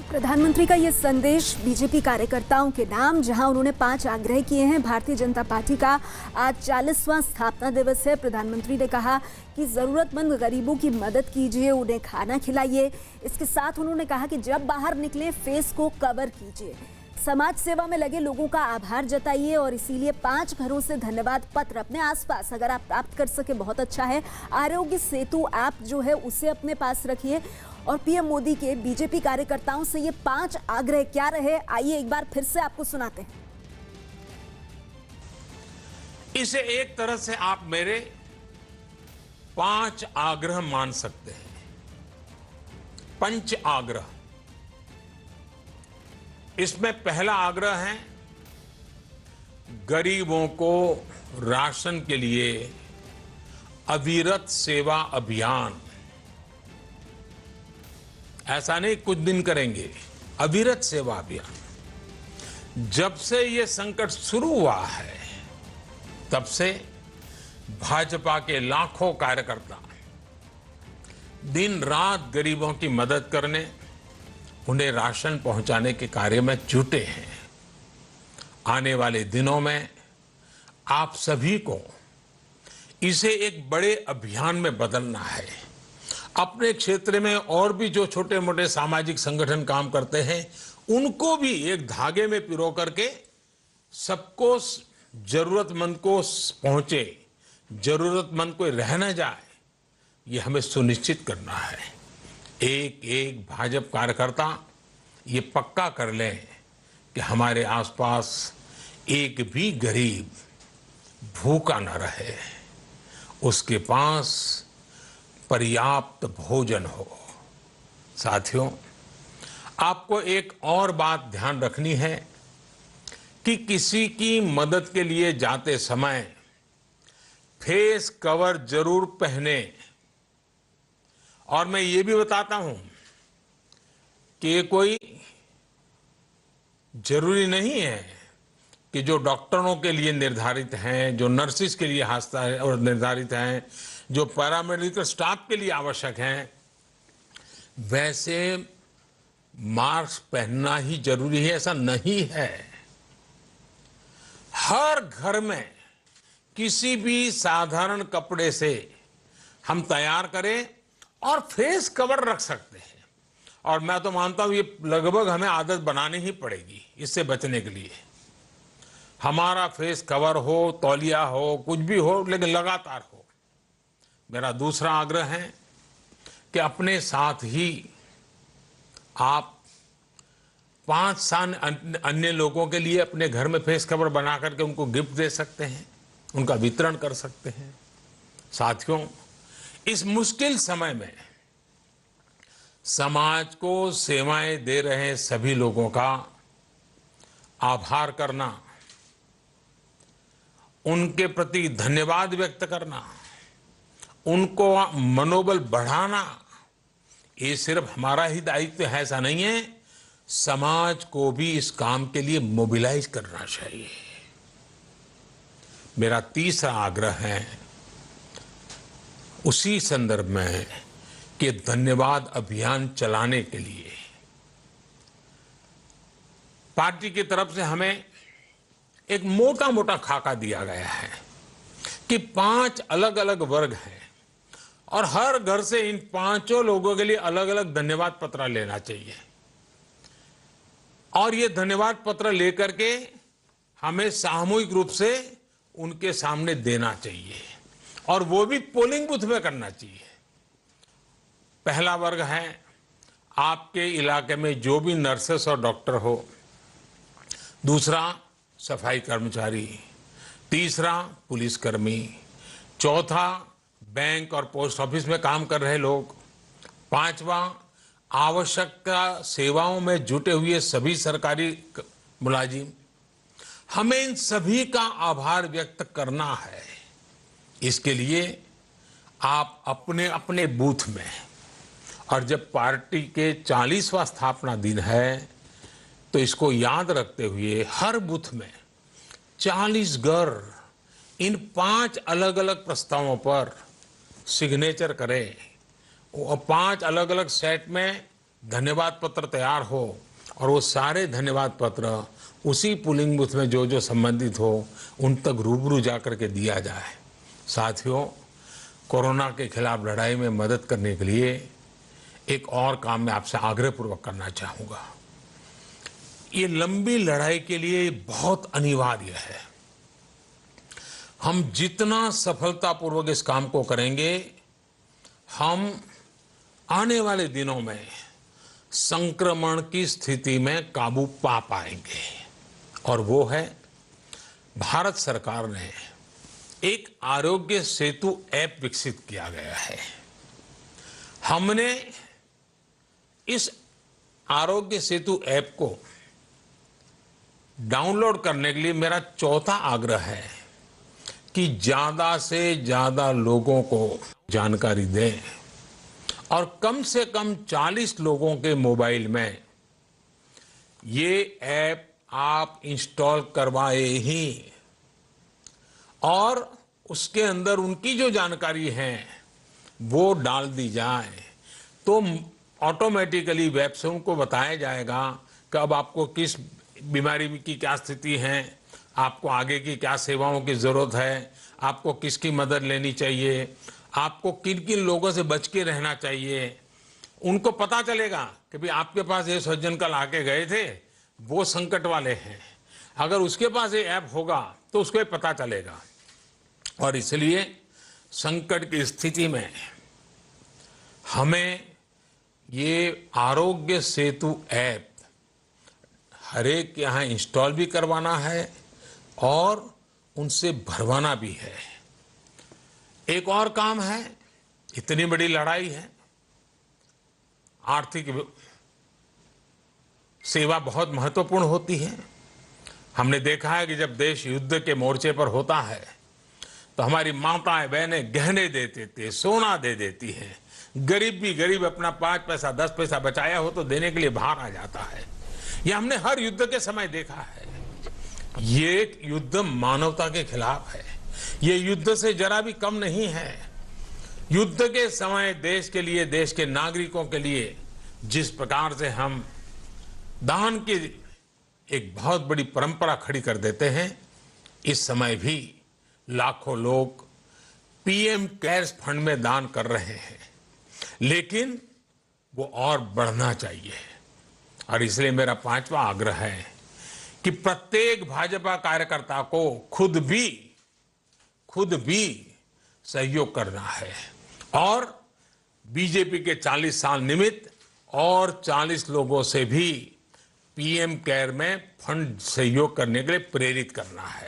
प्रधानमंत्री का ये संदेश बीजेपी कार्यकर्ताओं के नाम, जहां उन्होंने 5 आग्रह किए हैं। भारतीय जनता पार्टी का आज 40वां स्थापना दिवस है। प्रधानमंत्री ने कहा कि जरूरतमंद गरीबों की मदद कीजिए, उन्हें खाना खिलाइए। इसके साथ उन्होंने कहा कि जब बाहर निकले फेस को कवर कीजिए, समाज सेवा में लगे लोगों का आभार जताइए और इसीलिए 5 घरों से धन्यवाद पत्र अपने आसपास अगर आप प्राप्त कर सके बहुत अच्छा है। आरोग्य सेतु ऐप जो है उसे अपने पास रखिए। और पीएम मोदी के बीजेपी कार्यकर्ताओं से ये 5 आग्रह क्या रहे, आइए एक बार फिर से आपको सुनाते हैं। इसे एक तरह से आप मेरे 5 आग्रह मान सकते हैं। पंच आग्रह। इसमें पहला आग्रह है गरीबों को राशन के लिए अविरत सेवा अभियान। ऐसा नहीं कुछ दिन करेंगे, अविरत सेवा अभियान। जब से ये संकट शुरू हुआ है तब से भाजपा के लाखों कार्यकर्ता दिन रात गरीबों की मदद करने, उन्हें राशन पहुंचाने के कार्य में जुटे हैं। आने वाले दिनों में आप सभी को इसे एक बड़े अभियान में बदलना है। अपने क्षेत्र में और भी जो छोटे मोटे सामाजिक संगठन काम करते हैं उनको भी एक धागे में पिरो करके सबको जरूरतमंद को पहुंचे, जरूरतमंद कोई रह न जाए, ये हमें सुनिश्चित करना है। एक एक भाजपा कार्यकर्ता ये पक्का कर लें कि हमारे आसपास एक भी गरीब भूखा न रहे, उसके पास पर्याप्त भोजन हो। साथियों, आपको एक और बात ध्यान रखनी है कि किसी की मदद के लिए जाते समय फेस कवर जरूर पहने। और मैं ये भी बताता हूं कि ये कोई जरूरी नहीं है कि जो डॉक्टरों के लिए निर्धारित हैं, जो नर्सिस के लिए और निर्धारित हैं, जो पैरामेडिकल स्टाफ के लिए आवश्यक हैं, वैसे मास्क पहनना ही जरूरी है, ऐसा नहीं है। हर घर में किसी भी साधारण कपड़े से हम तैयार करें और फेस कवर रख सकते हैं। और मैं तो मानता हूं ये लगभग हमें आदत बनानी ही पड़ेगी इससे बचने के लिए। हमारा फेस कवर हो, तौलिया हो, कुछ भी हो, लेकिन लगातार हो। मेरा दूसरा आग्रह है कि अपने साथ ही आप 5 अन्य लोगों के लिए अपने घर में फेस कवर बना करके उनको गिफ्ट दे सकते हैं, उनका वितरण कर सकते हैं। साथियों, इस मुश्किल समय में समाज को सेवाएं दे रहे सभी लोगों का आभार करना, उनके प्रति धन्यवाद व्यक्त करना, उनको मनोबल बढ़ाना, ये सिर्फ हमारा ही दायित्व है ऐसा नहीं है, समाज को भी इस काम के लिए मोबिलाइज करना चाहिए। मेरा तीसरा आग्रह है उसी संदर्भ में कि धन्यवाद अभियान चलाने के लिए पार्टी की तरफ से हमें एक मोटा मोटा खाका दिया गया है कि 5 अलग अलग वर्ग हैं और हर घर से इन 5 लोगों के लिए अलग अलग धन्यवाद पत्र लेना चाहिए। और ये धन्यवाद पत्र लेकर के हमें सामूहिक रूप से उनके सामने देना चाहिए और वो भी पोलिंग बूथ में करना चाहिए। पहला वर्ग है आपके इलाके में जो भी नर्सेस और डॉक्टर हो, दूसरा सफाई कर्मचारी, तीसरा पुलिसकर्मी, चौथा बैंक और पोस्ट ऑफिस में काम कर रहे लोग, पांचवा आवश्यकता सेवाओं में जुटे हुए सभी सरकारी मुलाजिम। हमें इन सभी का आभार व्यक्त करना है। इसके लिए आप अपने अपने बूथ में, और जब पार्टी के 40वां स्थापना दिन है तो इसको याद रखते हुए हर बूथ में 40 घर इन 5 अलग अलग प्रस्तावों पर सिग्नेचर करें और 5 अलग अलग सेट में धन्यवाद पत्र तैयार हो और वो सारे धन्यवाद पत्र उसी पोलिंग बूथ में जो जो संबंधित हो उन तक रूबरू जाकर के दिया जाए। साथियों, कोरोना के खिलाफ लड़ाई में मदद करने के लिए एक और काम मैं आपसे आग्रहपूर्वक करना चाहूँगा। ये लंबी लड़ाई के लिए बहुत अनिवार्य है। हम जितना सफलतापूर्वक इस काम को करेंगे, हम आने वाले दिनों में संक्रमण की स्थिति में काबू पा पाएंगे। और वो है, भारत सरकार ने एक आरोग्य सेतु ऐप विकसित किया गया है। हमने इस आरोग्य सेतु ऐप को डाउनलोड करने के लिए मेरा चौथा आग्रह है कि ज्यादा से ज्यादा लोगों को जानकारी दें और कम से कम 40 लोगों के मोबाइल में ये ऐप आप इंस्टॉल करवाए ही और उसके अंदर उनकी जो जानकारी है वो डाल दी जाए तो ऑटोमेटिकली वेब से उनको बताया जाएगा कि अब आपको किस बीमारी की क्या स्थिति है, आपको आगे की क्या सेवाओं की जरूरत है, आपको किसकी मदद लेनी चाहिए, आपको किन किन लोगों से बच के रहना चाहिए। उनको पता चलेगा कि भाई आपके पास ये सज्जन कल आके गए थे, वो संकट वाले हैं। अगर उसके पास ये ऐप होगा तो उसको पता चलेगा। और इसलिए संकट की स्थिति में हमें ये आरोग्य सेतु ऐप हर एक के यहाँ इंस्टॉल भी करवाना है और उनसे भरवाना भी है। एक और काम है, इतनी बड़ी लड़ाई है, आर्थिक सेवा बहुत महत्वपूर्ण होती है। हमने देखा है कि जब देश युद्ध के मोर्चे पर होता है तो हमारी माताएं बहनें गहने दे देती है, सोना दे देती है। गरीब भी गरीब अपना 5 पैसा 10 पैसा बचाया हो तो देने के लिए बाहर आ जाता है। यह हमने हर युद्ध के समय देखा है। ये युद्ध मानवता के खिलाफ है। ये युद्ध से जरा भी कम नहीं है। युद्ध के समय देश के लिए, देश के नागरिकों के लिए जिस प्रकार से हम दान की एक बहुत बड़ी परंपरा खड़ी कर देते हैं, इस समय भी लाखों लोग पीएम केयर्स फंड में दान कर रहे हैं, लेकिन वो और बढ़ना चाहिए। और इसलिए मेरा 5वां आग्रह है कि प्रत्येक भाजपा कार्यकर्ता को खुद भी सहयोग करना है और बीजेपी के 40 साल निमित्त और 40 लोगों से भी पीएम केयर में फंड सहयोग करने के लिए प्रेरित करना है।